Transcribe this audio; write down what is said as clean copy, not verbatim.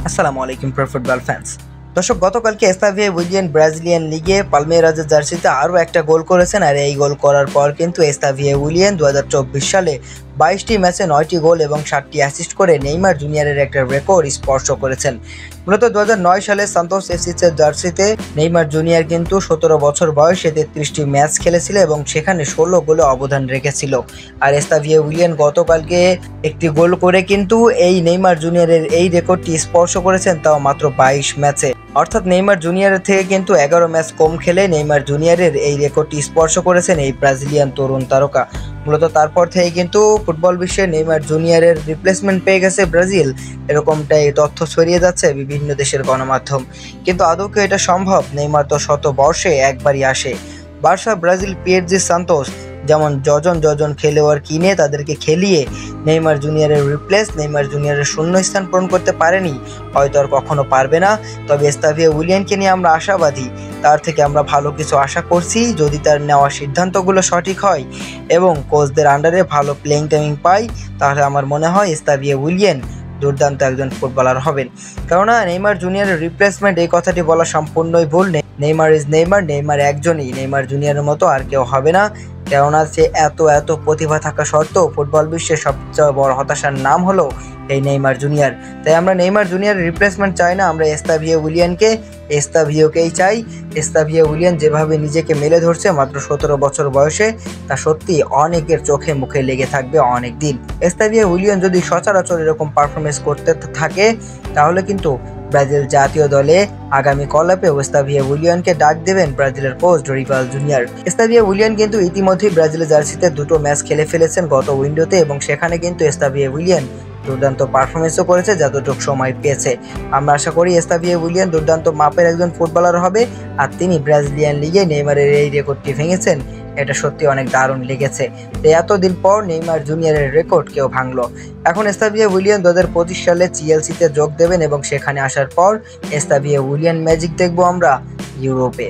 আসসালামু আলাইকুম pro football fans. দর্শক, গতকালকে এস্তাভিও উইলিয়ান ব্রাজিলিয়ান লিগে পালমেইরাসের জার্সিতে আরও একটা গোল করেছেন। আর এই গোল করার পর কিন্তু এস্তাভিও উইলিয়ান 2024 সালে 22টি ম্যাচে 9টি গোল এবং 7টি অ্যাসিস্ট করে নেইমার জুনিয়রের একটা রেকর্ড স্পর্শ করেছেন। মূলত 2009 সালে সান্তোস এফসির জার্সিতে নেইমার জুনিয়র কিন্তু 17 বছর বয়সে 33টি ম্যাচ খেলেছিল এবং সেখানে 16 গোলে অবদান রেখেছিল। আর এস্তাভিও উইলিয়ান গতকালকে একটি গোল করে কিন্তু এই নেইমার জুনিয়রের এই রেকর্ডটি স্পর্শ করেছেন, তাও মাত্র 22 ম্যাচে। অর্থাৎ নেইমার জুনিয়রের থেকে কিন্তু 11 ম্যাচ কম খেলে নেইমার জুনিয়রের এই রেকর্ডটি স্পর্শ করেছেন এই ব্রাজিলিয়ান তরুণ তারকা। মূলত তারপর থেকে কিন্তু ফুটবল বিশ্বে নেইমার জুনিয়রের রিপ্লেসমেন্ট পেয়ে গেছে ব্রাজিল, এরকমটাই তথ্য ছড়িয়ে যাচ্ছে বিভিন্ন দেশের গণমাধ্যম। কিন্তু আদৌ কি এটা সম্ভব? নেইমার তো শত বর্ষে একবারই আসে। বার্সা, ব্রাজিল, পিএসজি, সান্তোস যেমন যজন খেলোয়াড় কিনে তাদেরকে খেলিয়ে নেইমার জুনিয়রের নেইমার জুনিয়রের শূন্যস্থান পূরণ করতে পারেনি, হয়তো আর কখনো পারবে না। তবে এস্তাভিও উইলিয়ানকে নিয়ে আমরা আশাবাদী, তার থেকে আমরা ভালো কিছু আশা করছি যদি তার নেওয়া সিদ্ধান্তগুলো সঠিক হয় এবং কোচদের আন্ডারে ভালো প্লেইং টাইমিং পাই, তাহলে আমার মনে হয় এস্তাভিও উইলিয়ান দুর্দান্ত একজন ফুটবলার হবেন। কেননা নেইমার জুনিয়রের রিপ্লেসমেন্ট এই কথাটি বলা সম্পূর্ণই ভুল। নেইমার ইজ নেইমার, নেইমার একজনই, নেইমার জুনিয়রের মতো আর কেউ হবে না। কেননা সে এত প্রতিভা থাকা সত্ত্বেও ফুটবল বিশ্বের সবচেয়ে বড় হতাশার নাম হলো এই নেইমার জুনিয়র। তাই আমরা নেইমার জুনিয়রের রিপ্লেসমেন্ট চাই না, আমরা এস্তাভিও উইলিয়ানকে, এস্তাভিওকেই চাই। এস্তাভিও উইলিয়ান যেভাবে নিজেকে মেলে ধরছে মাত্র 17 বছর বয়সে, তা সত্যি অনেকের চোখে মুখে লেগে থাকবে অনেক দিন। এস্তাভিও উইলিয়ান যদি সচরাচর এরকম পারফরমেন্স করতে থাকে তাহলে কিন্তু ব্রাজিল জাতীয় দলে আগামী কলাপে এস্তাভিও উইলিয়ানকে ডাক দেবেন ব্রাজিলের কোচ ডরিভাল জুনিয়র। এস্তাভিও উইলিয়ান কিন্তু ইতিমধ্যেই ব্রাজিলের জার্সিতে 2টো ম্যাচ খেলে ফেলেছেন গত উইন্ডোতে এবং সেখানে কিন্তু এস্তাভিও উইলিয়ান দুর্দান্ত পারফরমেন্সও করেছে যতটুকু সময় পেয়েছে। আমরা আশা করি এস্তাভিও উইলিয়ান দুর্দান্ত মাপের একজন ফুটবলার হবে। আর তিনি ব্রাজিলিয়ান লিগে নেইমারের এই রেকর্ডটি ভেঙেছেন, এটা সত্যি অনেক দারুণ লেগেছে। এতদিন পর নেইমার জুনিয়রের রেকর্ড কেউ ভাঙলো। এখন এস্তাভিও উইলিয়ান 2025 সালে চিএলসিতে যোগ দেবেন এবং সেখানে আসার পর এস্তাভিও উইলিয়ান ম্যাজিক দেখবো আমরা ইউরোপে।